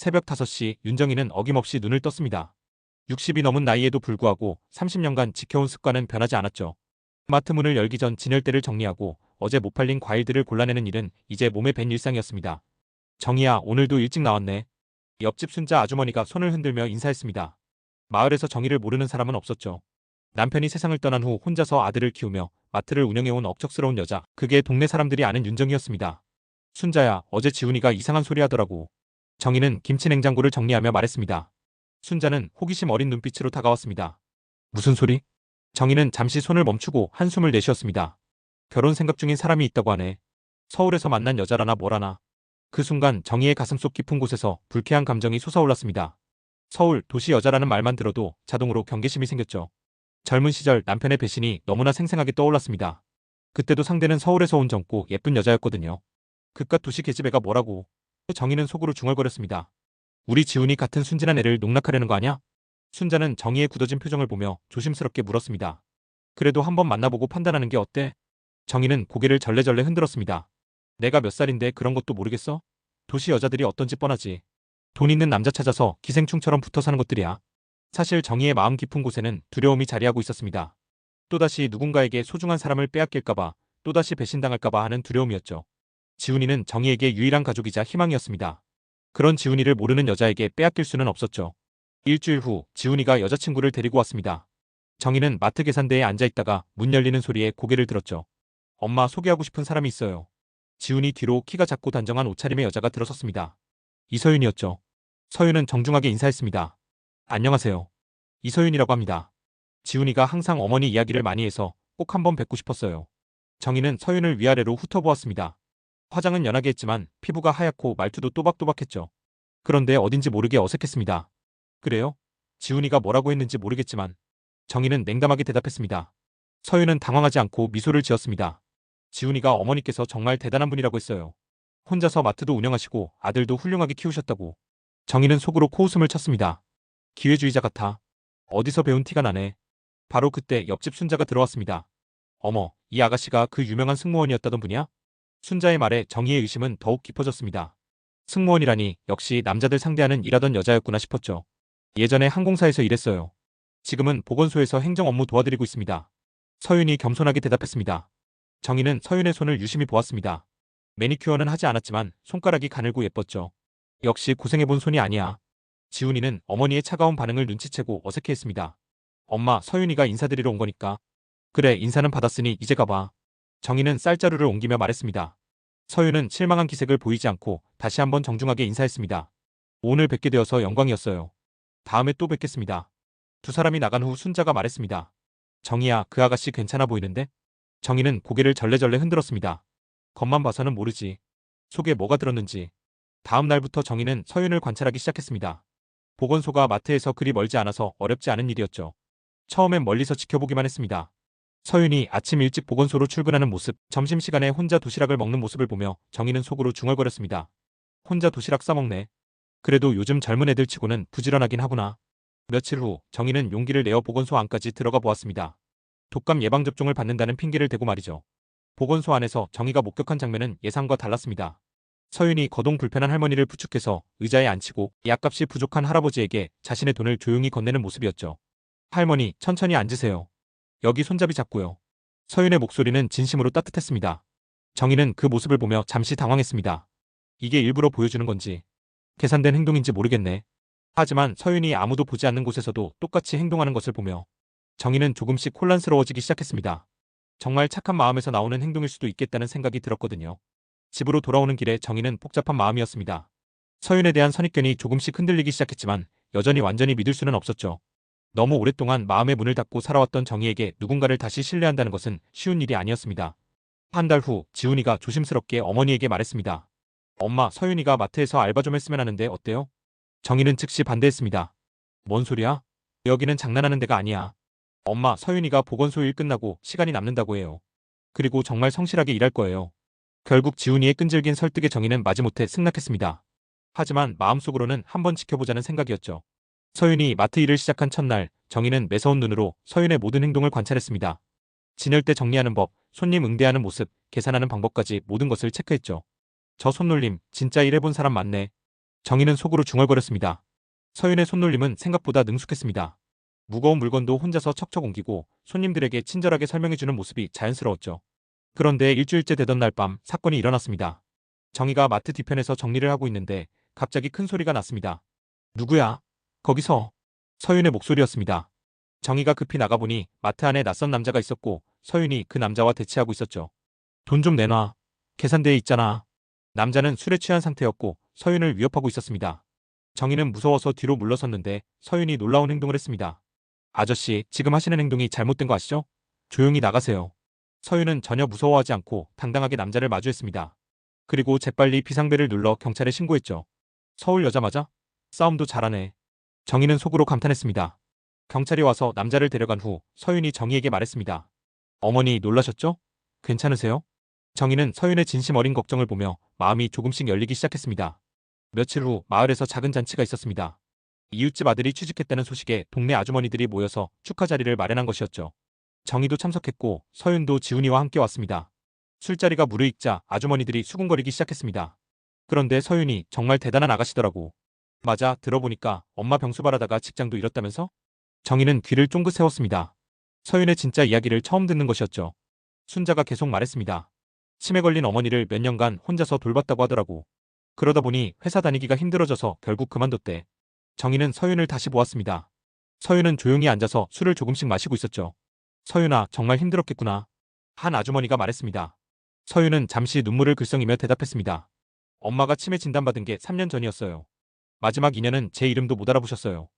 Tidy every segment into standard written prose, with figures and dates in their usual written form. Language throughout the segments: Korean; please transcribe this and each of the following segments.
새벽 5시 윤정이는 어김없이 눈을 떴습니다. 60이 넘은 나이에도 불구하고 30년간 지켜온 습관은 변하지 않았죠. 마트 문을 열기 전 진열대를 정리하고 어제 못 팔린 과일들을 골라내는 일은 이제 몸에 밴 일상이었습니다. 정희야, 오늘도 일찍 나왔네. 옆집 순자 아주머니가 손을 흔들며 인사했습니다. 마을에서 정희를 모르는 사람은 없었죠. 남편이 세상을 떠난 후 혼자서 아들을 키우며 마트를 운영해온 억척스러운 여자, 그게 동네 사람들이 아는 윤정이었습니다. 순자야, 어제 지훈이가 이상한 소리 하더라고. 정희는 김치 냉장고를 정리하며 말했습니다. 순자는 호기심 어린 눈빛으로 다가왔습니다. 무슨 소리? 정희는 잠시 손을 멈추고 한숨을 내쉬었습니다. 결혼 생각 중인 사람이 있다고 하네. 서울에서 만난 여자라나 뭐라나. 그 순간 정희의 가슴속 깊은 곳에서 불쾌한 감정이 솟아올랐습니다. 서울, 도시 여자라는 말만 들어도 자동으로 경계심이 생겼죠. 젊은 시절 남편의 배신이 너무나 생생하게 떠올랐습니다. 그때도 상대는 서울에서 온 젊고 예쁜 여자였거든요. 그깟 도시 계집애가 뭐라고. 정희는 속으로 중얼거렸습니다. 우리 지훈이 같은 순진한 애를 농락하려는 거 아냐? 순자는 정희의 굳어진 표정을 보며 조심스럽게 물었습니다. 그래도 한번 만나보고 판단하는 게 어때? 정희는 고개를 절레절레 흔들었습니다. 내가 몇 살인데 그런 것도 모르겠어? 도시 여자들이 어떤지 뻔하지. 돈 있는 남자 찾아서 기생충처럼 붙어 사는 것들이야. 사실 정희의 마음 깊은 곳에는 두려움이 자리하고 있었습니다. 또다시 누군가에게 소중한 사람을 빼앗길까봐, 또다시 배신당할까봐 하는 두려움이었죠. 지훈이는 정희에게 유일한 가족이자 희망이었습니다. 그런 지훈이를 모르는 여자에게 빼앗길 수는 없었죠. 일주일 후 지훈이가 여자친구를 데리고 왔습니다. 정희는 마트 계산대에 앉아있다가 문 열리는 소리에 고개를 들었죠. 엄마, 소개하고 싶은 사람이 있어요. 지훈이 뒤로 키가 작고 단정한 옷차림의 여자가 들어섰습니다. 이서윤이었죠. 서윤은 정중하게 인사했습니다. 안녕하세요. 이서윤이라고 합니다. 지훈이가 항상 어머니 이야기를 많이 해서 꼭 한번 뵙고 싶었어요. 정희는 서윤을 위아래로 훑어보았습니다. 화장은 연하게 했지만 피부가 하얗고 말투도 또박또박했죠. 그런데 어딘지 모르게 어색했습니다. 그래요? 지훈이가 뭐라고 했는지 모르겠지만 정희는 냉담하게 대답했습니다. 서윤은 당황하지 않고 미소를 지었습니다. 지훈이가 어머니께서 정말 대단한 분이라고 했어요. 혼자서 마트도 운영하시고 아들도 훌륭하게 키우셨다고. 정희는 속으로 코웃음을 쳤습니다. 기회주의자 같아. 어디서 배운 티가 나네. 바로 그때 옆집 순자가 들어왔습니다. 어머, 이 아가씨가 그 유명한 승무원이었다던 분이야? 순자의 말에 정희의 의심은 더욱 깊어졌습니다. 승무원이라니 역시 남자들 상대하는 일하던 여자였구나 싶었죠. 예전에 항공사에서 일했어요. 지금은 보건소에서 행정 업무 도와드리고 있습니다. 서윤이 겸손하게 대답했습니다. 정희는 서윤의 손을 유심히 보았습니다. 매니큐어는 하지 않았지만 손가락이 가늘고 예뻤죠. 역시 고생해본 손이 아니야. 지훈이는 어머니의 차가운 반응을 눈치채고 어색해했습니다. 엄마, 서윤이가 인사드리러 온 거니까. 그래, 인사는 받았으니 이제 가봐. 정희는 쌀자루를 옮기며 말했습니다. 서윤은 실망한 기색을 보이지 않고 다시 한번 정중하게 인사했습니다. 오늘 뵙게 되어서 영광이었어요. 다음에 또 뵙겠습니다. 두 사람이 나간 후 순자가 말했습니다. 정희야, 그 아가씨 괜찮아 보이는데? 정희는 고개를 절레절레 흔들었습니다. 겉만 봐서는 모르지. 속에 뭐가 들었는지. 다음 날부터 정희는 서윤을 관찰하기 시작했습니다. 보건소가 마트에서 그리 멀지 않아서 어렵지 않은 일이었죠. 처음엔 멀리서 지켜보기만 했습니다. 서윤이 아침 일찍 보건소로 출근하는 모습, 점심시간에 혼자 도시락을 먹는 모습을 보며 정희는 속으로 중얼거렸습니다. 혼자 도시락 싸먹네. 그래도 요즘 젊은 애들 치고는 부지런하긴 하구나. 며칠 후 정희는 용기를 내어 보건소 안까지 들어가 보았습니다. 독감 예방접종을 받는다는 핑계를 대고 말이죠. 보건소 안에서 정희가 목격한 장면은 예상과 달랐습니다. 서윤이 거동 불편한 할머니를 부축해서 의자에 앉히고 약값이 부족한 할아버지에게 자신의 돈을 조용히 건네는 모습이었죠. 할머니, 천천히 앉으세요. 여기 손잡이 잡고요. 서윤의 목소리는 진심으로 따뜻했습니다. 정희는 그 모습을 보며 잠시 당황했습니다. 이게 일부러 보여주는 건지, 계산된 행동인지 모르겠네. 하지만 서윤이 아무도 보지 않는 곳에서도 똑같이 행동하는 것을 보며 정희는 조금씩 혼란스러워지기 시작했습니다. 정말 착한 마음에서 나오는 행동일 수도 있겠다는 생각이 들었거든요. 집으로 돌아오는 길에 정희는 복잡한 마음이었습니다. 서윤에 대한 선입견이 조금씩 흔들리기 시작했지만 여전히 완전히 믿을 수는 없었죠. 너무 오랫동안 마음의 문을 닫고 살아왔던 정희에게 누군가를 다시 신뢰한다는 것은 쉬운 일이 아니었습니다. 한 달 후 지훈이가 조심스럽게 어머니에게 말했습니다. 엄마, 서윤이가 마트에서 알바 좀 했으면 하는데 어때요? 정희는 즉시 반대했습니다. 뭔 소리야? 여기는 장난하는 데가 아니야. 엄마, 서윤이가 보건소 일 끝나고 시간이 남는다고 해요. 그리고 정말 성실하게 일할 거예요. 결국 지훈이의 끈질긴 설득에 정희는 마지못해 승낙했습니다. 하지만 마음속으로는 한번 지켜보자는 생각이었죠. 서윤이 마트 일을 시작한 첫날, 정희는 매서운 눈으로 서윤의 모든 행동을 관찰했습니다. 진열대 정리하는 법, 손님 응대하는 모습, 계산하는 방법까지 모든 것을 체크했죠. 저 손놀림, 진짜 일해본 사람 맞네. 정희는 속으로 중얼거렸습니다. 서윤의 손놀림은 생각보다 능숙했습니다. 무거운 물건도 혼자서 척척 옮기고 손님들에게 친절하게 설명해주는 모습이 자연스러웠죠. 그런데 일주일째 되던 날 밤 사건이 일어났습니다. 정희가 마트 뒤편에서 정리를 하고 있는데 갑자기 큰 소리가 났습니다. 누구야? 거기서. 서윤의 목소리였습니다. 정희가 급히 나가보니 마트 안에 낯선 남자가 있었고 서윤이 그 남자와 대치하고 있었죠. 돈 좀 내놔. 계산대에 있잖아. 남자는 술에 취한 상태였고 서윤을 위협하고 있었습니다. 정희는 무서워서 뒤로 물러섰는데 서윤이 놀라운 행동을 했습니다. 아저씨, 지금 하시는 행동이 잘못된 거 아시죠? 조용히 나가세요. 서윤은 전혀 무서워하지 않고 당당하게 남자를 마주했습니다. 그리고 재빨리 비상벨을 눌러 경찰에 신고했죠. 서울 여자마자? 싸움도 잘하네. 정희는 속으로 감탄했습니다. 경찰이 와서 남자를 데려간 후 서윤이 정희에게 말했습니다. 어머니 놀라셨죠? 괜찮으세요? 정희는 서윤의 진심 어린 걱정을 보며 마음이 조금씩 열리기 시작했습니다. 며칠 후 마을에서 작은 잔치가 있었습니다. 이웃집 아들이 취직했다는 소식에 동네 아주머니들이 모여서 축하 자리를 마련한 것이었죠. 정희도 참석했고 서윤도 지훈이와 함께 왔습니다. 술자리가 무르익자 아주머니들이 수군거리기 시작했습니다. 그런데 서윤이 정말 대단한 아가씨더라고. 맞아, 들어보니까 엄마 병수 바라다가 직장도 잃었다면서? 정희는 귀를 쫑긋 세웠습니다. 서윤의 진짜 이야기를 처음 듣는 것이었죠. 순자가 계속 말했습니다. 치매 걸린 어머니를 몇 년간 혼자서 돌봤다고 하더라고. 그러다 보니 회사 다니기가 힘들어져서 결국 그만뒀대. 정희는 서윤을 다시 보았습니다. 서윤은 조용히 앉아서 술을 조금씩 마시고 있었죠. 서윤아, 정말 힘들었겠구나. 한 아주머니가 말했습니다. 서윤은 잠시 눈물을 글썽이며 대답했습니다. 엄마가 치매 진단받은 게 3년 전이었어요. 마지막 2년은 제 이름도 못 알아보셨어요.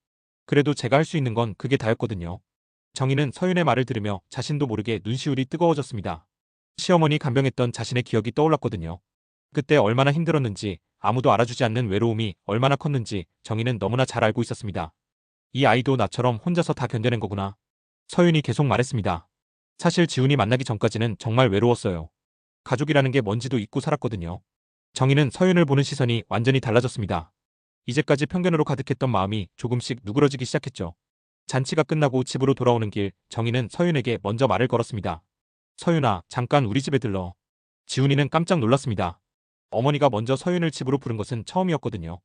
그래도 제가 할 수 있는 건 그게 다였거든요. 정희는 서윤의 말을 들으며 자신도 모르게 눈시울이 뜨거워졌습니다. 시어머니 간병했던 자신의 기억이 떠올랐거든요. 그때 얼마나 힘들었는지, 아무도 알아주지 않는 외로움이 얼마나 컸는지 정희는 너무나 잘 알고 있었습니다. 이 아이도 나처럼 혼자서 다 견뎌낸 거구나. 서윤이 계속 말했습니다. 사실 지훈이 만나기 전까지는 정말 외로웠어요. 가족이라는 게 뭔지도 잊고 살았거든요. 정희는 서윤을 보는 시선이 완전히 달라졌습니다. 이제까지 편견으로 가득했던 마음이 조금씩 누그러지기 시작했죠. 잔치가 끝나고 집으로 돌아오는 길, 정희는 서윤에게 먼저 말을 걸었습니다. 서윤아, 잠깐 우리 집에 들러. 지훈이는 깜짝 놀랐습니다. 어머니가 먼저 서윤을 집으로 부른 것은 처음이었거든요.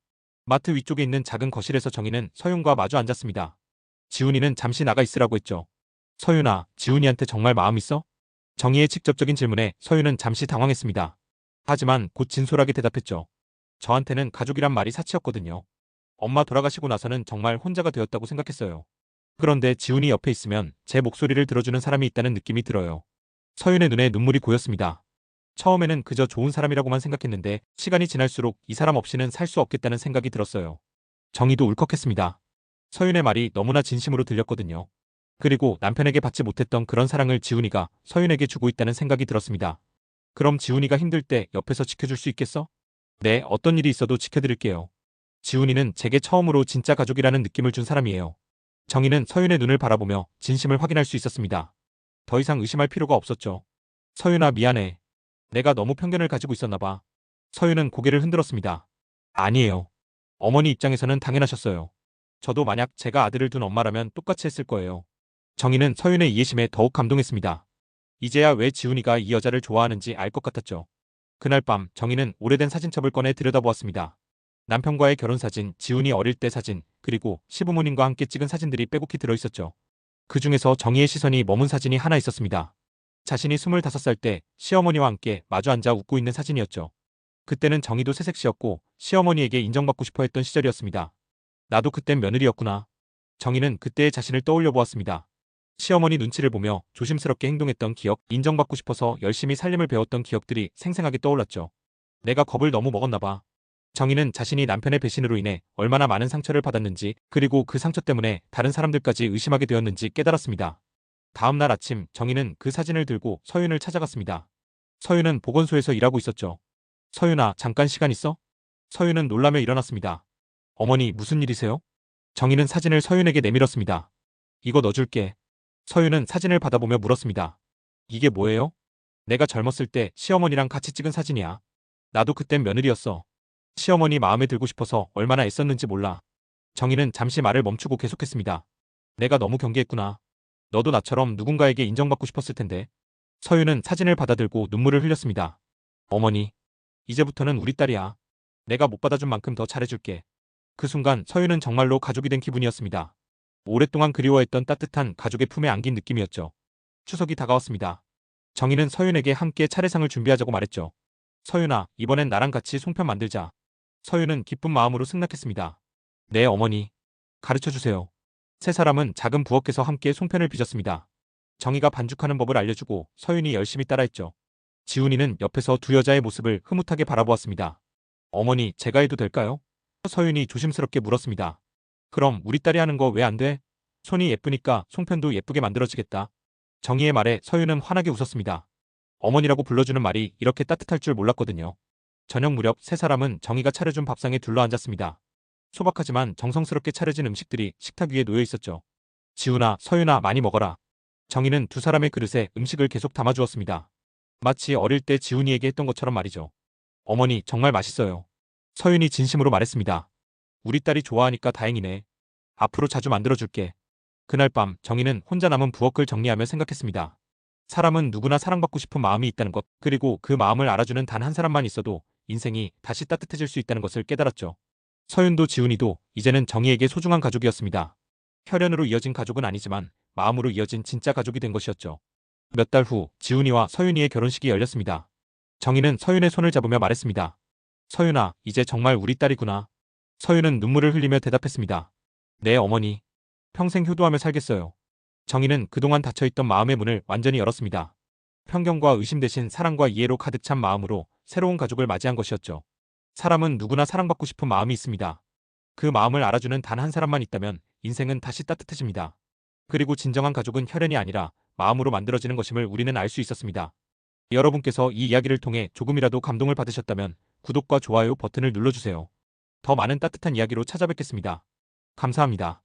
마트 위쪽에 있는 작은 거실에서 정희는 서윤과 마주 앉았습니다. 지훈이는 잠시 나가 있으라고 했죠. 서윤아, 지훈이한테 정말 마음 있어? 정희의 직접적인 질문에 서윤은 잠시 당황했습니다. 하지만 곧 진솔하게 대답했죠. 저한테는 가족이란 말이 사치였거든요. 엄마 돌아가시고 나서는 정말 혼자가 되었다고 생각했어요. 그런데 지훈이 옆에 있으면 제 목소리를 들어주는 사람이 있다는 느낌이 들어요. 서윤의 눈에 눈물이 고였습니다. 처음에는 그저 좋은 사람이라고만 생각했는데 시간이 지날수록 이 사람 없이는 살 수 없겠다는 생각이 들었어요. 정희도 울컥했습니다. 서윤의 말이 너무나 진심으로 들렸거든요. 그리고 남편에게 받지 못했던 그런 사랑을 지훈이가 서윤에게 주고 있다는 생각이 들었습니다. 그럼 지훈이가 힘들 때 옆에서 지켜줄 수 있겠어? 네, 어떤 일이 있어도 지켜드릴게요. 지훈이는 제게 처음으로 진짜 가족이라는 느낌을 준 사람이에요. 정희는 서윤의 눈을 바라보며 진심을 확인할 수 있었습니다. 더 이상 의심할 필요가 없었죠. 서윤아, 미안해. 내가 너무 편견을 가지고 있었나 봐. 서윤은 고개를 흔들었습니다. 아니에요. 어머니 입장에서는 당연하셨어요. 저도 만약 제가 아들을 둔 엄마라면 똑같이 했을 거예요. 정희는 서윤의 이해심에 더욱 감동했습니다. 이제야 왜 지훈이가 이 여자를 좋아하는지 알 것 같았죠. 그날 밤 정희는 오래된 사진첩을 꺼내 들여다보았습니다. 남편과의 결혼사진, 지훈이 어릴 때 사진, 그리고 시부모님과 함께 찍은 사진들이 빼곡히 들어있었죠. 그 중에서 정희의 시선이 머문 사진이 하나 있었습니다. 자신이 25살 때 시어머니와 함께 마주 앉아 웃고 있는 사진이었죠. 그때는 정희도 새색시였고 시어머니에게 인정받고 싶어 했던 시절이었습니다. 나도 그땐 며느리였구나. 정희는 그때의 자신을 떠올려 보았습니다. 시어머니 눈치를 보며 조심스럽게 행동했던 기억, 인정받고 싶어서 열심히 살림을 배웠던 기억들이 생생하게 떠올랐죠. 내가 겁을 너무 먹었나 봐. 정희는 자신이 남편의 배신으로 인해 얼마나 많은 상처를 받았는지, 그리고 그 상처 때문에 다른 사람들까지 의심하게 되었는지 깨달았습니다. 다음 날 아침 정희는 그 사진을 들고 서윤을 찾아갔습니다. 서윤은 보건소에서 일하고 있었죠. 서윤아, 잠깐 시간 있어? 서윤은 놀라며 일어났습니다. 어머니, 무슨 일이세요? 정희는 사진을 서윤에게 내밀었습니다. 이거 넣어줄게. 서윤은 사진을 받아보며 물었습니다. 이게 뭐예요? 내가 젊었을 때 시어머니랑 같이 찍은 사진이야. 나도 그땐 며느리였어. 시어머니 마음에 들고 싶어서 얼마나 애썼는지 몰라. 정희는 잠시 말을 멈추고 계속했습니다. 내가 너무 경계했구나. 너도 나처럼 누군가에게 인정받고 싶었을 텐데. 서윤은 사진을 받아들고 눈물을 흘렸습니다. 어머니, 이제부터는 우리 딸이야. 내가 못 받아준 만큼 더 잘해줄게. 그 순간 서윤은 정말로 가족이 된 기분이었습니다. 오랫동안 그리워했던 따뜻한 가족의 품에 안긴 느낌이었죠. 추석이 다가왔습니다. 정희는 서윤에게 함께 차례상을 준비하자고 말했죠. 서윤아, 이번엔 나랑 같이 송편 만들자. 서윤은 기쁜 마음으로 승낙했습니다. 네, 어머니. 가르쳐주세요. 세 사람은 작은 부엌에서 함께 송편을 빚었습니다. 정희가 반죽하는 법을 알려주고 서윤이 열심히 따라했죠. 지훈이는 옆에서 두 여자의 모습을 흐뭇하게 바라보았습니다. 어머니, 제가 해도 될까요? 서윤이 조심스럽게 물었습니다. 그럼 우리 딸이 하는 거 왜 안 돼? 손이 예쁘니까 송편도 예쁘게 만들어지겠다. 정희의 말에 서윤은 환하게 웃었습니다. 어머니라고 불러주는 말이 이렇게 따뜻할 줄 몰랐거든요. 저녁 무렵 세 사람은 정희가 차려준 밥상에 둘러앉았습니다. 소박하지만 정성스럽게 차려진 음식들이 식탁 위에 놓여 있었죠. 지훈아, 서윤아, 많이 먹어라. 정희는 두 사람의 그릇에 음식을 계속 담아주었습니다. 마치 어릴 때 지훈이에게 했던 것처럼 말이죠. 어머니, 정말 맛있어요. 서윤이 진심으로 말했습니다. 우리 딸이 좋아하니까 다행이네. 앞으로 자주 만들어줄게. 그날 밤 정희는 혼자 남은 부엌을 정리하며 생각했습니다. 사람은 누구나 사랑받고 싶은 마음이 있다는 것, 그리고 그 마음을 알아주는 단 한 사람만 있어도 인생이 다시 따뜻해질 수 있다는 것을 깨달았죠. 서윤도 지훈이도 이제는 정희에게 소중한 가족이었습니다. 혈연으로 이어진 가족은 아니지만 마음으로 이어진 진짜 가족이 된 것이었죠. 몇 달 후 지훈이와 서윤이의 결혼식이 열렸습니다. 정희는 서윤의 손을 잡으며 말했습니다. 서윤아, 이제 정말 우리 딸이구나. 서윤은 눈물을 흘리며 대답했습니다. 네, 어머니. 평생 효도하며 살겠어요. 정희는 그동안 닫혀있던 마음의 문을 완전히 열었습니다. 편견과 의심 대신 사랑과 이해로 가득 찬 마음으로 새로운 가족을 맞이한 것이었죠. 사람은 누구나 사랑받고 싶은 마음이 있습니다. 그 마음을 알아주는 단 한 사람만 있다면 인생은 다시 따뜻해집니다. 그리고 진정한 가족은 혈연이 아니라 마음으로 만들어지는 것임을 우리는 알 수 있었습니다. 여러분께서 이 이야기를 통해 조금이라도 감동을 받으셨다면 구독과 좋아요 버튼을 눌러주세요. 더 많은 따뜻한 이야기로 찾아뵙겠습니다. 감사합니다.